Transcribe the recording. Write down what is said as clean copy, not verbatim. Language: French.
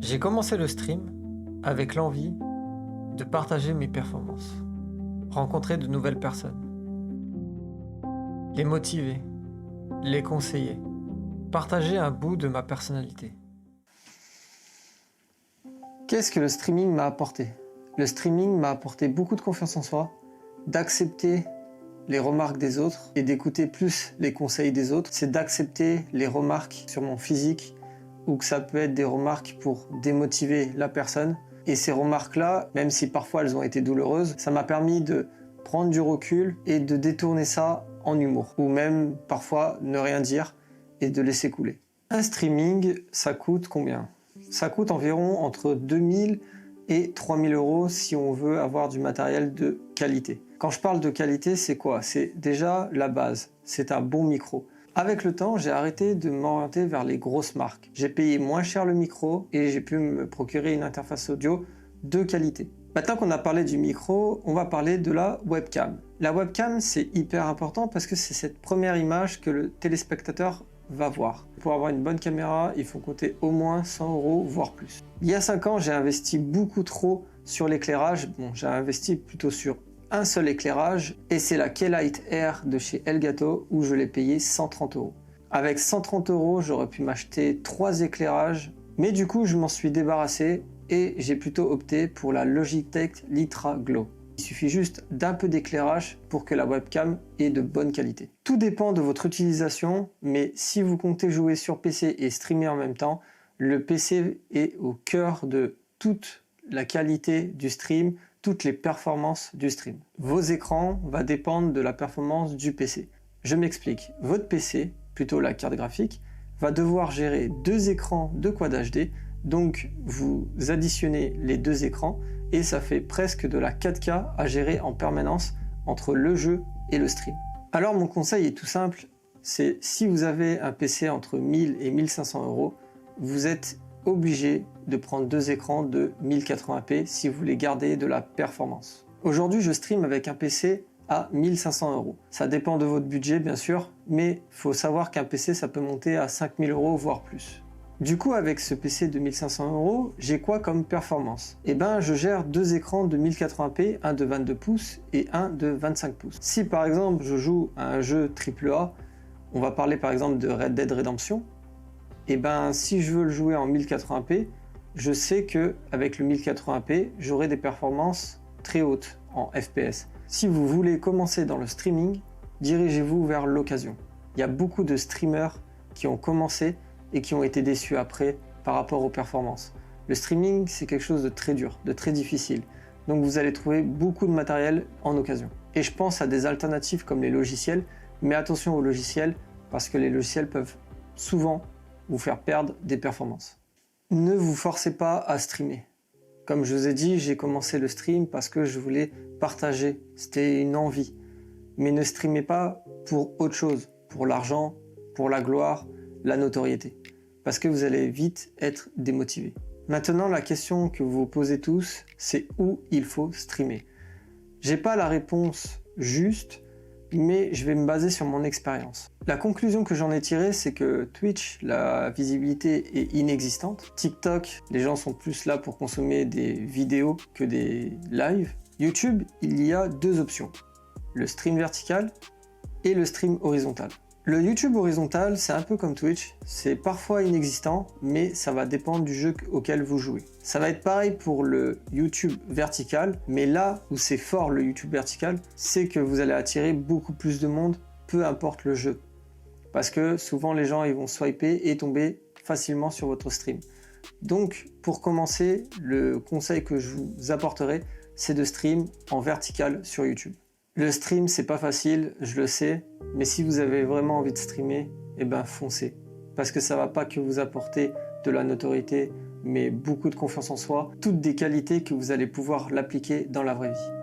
J'ai commencé le stream avec l'envie de partager mes performances, rencontrer de nouvelles personnes, les motiver, les conseiller, partager un bout de ma personnalité. Qu'est-ce que le streaming m'a apporté? Le streaming m'a apporté beaucoup de confiance en soi, d'accepter les remarques des autres et d'écouter plus les conseils des autres. C'est d'accepter les remarques sur mon physique ou que ça peut être des remarques pour démotiver la personne. Et ces remarques-là, même si parfois elles ont été douloureuses, ça m'a permis de prendre du recul et de détourner ça en humour. Ou même parfois ne rien dire et de laisser couler. Un streaming, ça coûte combien? Ça coûte environ entre 2000 et 3000 euros si on veut avoir du matériel de qualité. Quand je parle de qualité, c'est quoi? C'est déjà la base, c'est un bon micro. Avec le temps, j'ai arrêté de m'orienter vers les grosses marques. J'ai payé moins cher le micro et j'ai pu me procurer une interface audio de qualité. Maintenant qu'on a parlé du micro, on va parler de la webcam. La webcam, c'est hyper important parce que c'est cette première image que le téléspectateur va voir. Pour avoir une bonne caméra, il faut compter au moins 100 euros, voire plus. Il y a 5 ans, j'ai investi beaucoup trop sur l'éclairage. Bon, j'ai investi plutôt sur un seul éclairage et c'est la K-Lite Air de chez Elgato où je l'ai payé 130 euros. Avec 130 euros, j'aurais pu m'acheter 3 éclairages, mais du coup, je m'en suis débarrassé et j'ai plutôt opté pour la Logitech Litra Glow. Il suffit juste d'un peu d'éclairage pour que la webcam ait de bonne qualité. Tout dépend de votre utilisation, mais si vous comptez jouer sur PC et streamer en même temps, le PC est au cœur de toute la qualité du stream, toutes les performances du stream. Vos écrans vont dépendre de la performance du PC. Je m'explique. Votre PC, plutôt la carte graphique, va devoir gérer 2 écrans de Quad HD, donc vous additionnez les 2 écrans et ça fait presque de la 4K à gérer en permanence entre le jeu et le stream. Alors mon conseil est tout simple, c'est si vous avez un PC entre 1000 et 1500 euros, vous êtes obligé de prendre 2 écrans de 1080p si vous voulez garder de la performance. Aujourd'hui, je stream avec un PC à 1500 euros. Ça dépend de votre budget, bien sûr, mais il faut savoir qu'un PC, ça peut monter à 5000 euros, voire plus. Du coup, avec ce PC de 1500 euros, j'ai quoi comme performance? Eh ben, je gère 2 écrans de 1080p, un de 22 pouces et un de 25 pouces. Si par exemple, je joue à un jeu AAA, on va parler par exemple de Red Dead Redemption, et ben si je veux le jouer en 1080p, je sais que avec le 1080p, j'aurai des performances très hautes en FPS. Si vous voulez commencer dans le streaming, dirigez-vous vers l'occasion. Il y a beaucoup de streamers qui ont commencé et qui ont été déçus après par rapport aux performances. Le streaming, c'est quelque chose de très dur, de très difficile. Donc vous allez trouver beaucoup de matériel en occasion. Et je pense à des alternatives comme les logiciels, mais attention aux logiciels parce que les logiciels peuvent souvent vous faire perdre des performances. Ne vous forcez pas à streamer. Comme je vous ai dit, j'ai commencé le stream parce que je voulais partager, c'était une envie. Mais ne streamez pas pour autre chose, pour l'argent, pour la gloire, la notoriété. Parce que vous allez vite être démotivé. Maintenant, la question que vous vous posez tous, c'est où il faut streamer. J'ai pas la réponse juste, mais je vais me baser sur mon expérience. La conclusion que j'en ai tirée, c'est que Twitch, la visibilité est inexistante. TikTok, les gens sont plus là pour consommer des vidéos que des lives. YouTube, il y a 2 options. Le stream vertical et le stream horizontal. Le YouTube horizontal, c'est un peu comme Twitch, c'est parfois inexistant, mais ça va dépendre du jeu auquel vous jouez. Ça va être pareil pour le YouTube vertical, mais là où c'est fort le YouTube vertical, c'est que vous allez attirer beaucoup plus de monde, peu importe le jeu. Parce que souvent les gens ils vont swiper et tomber facilement sur votre stream. Donc pour commencer, le conseil que je vous apporterai, c'est de stream en vertical sur YouTube. Le stream, c'est pas facile, je le sais, mais si vous avez vraiment envie de streamer, eh ben foncez. Parce que ça va pas que vous apporter de la notoriété, mais beaucoup de confiance en soi, toutes des qualités que vous allez pouvoir l'appliquer dans la vraie vie.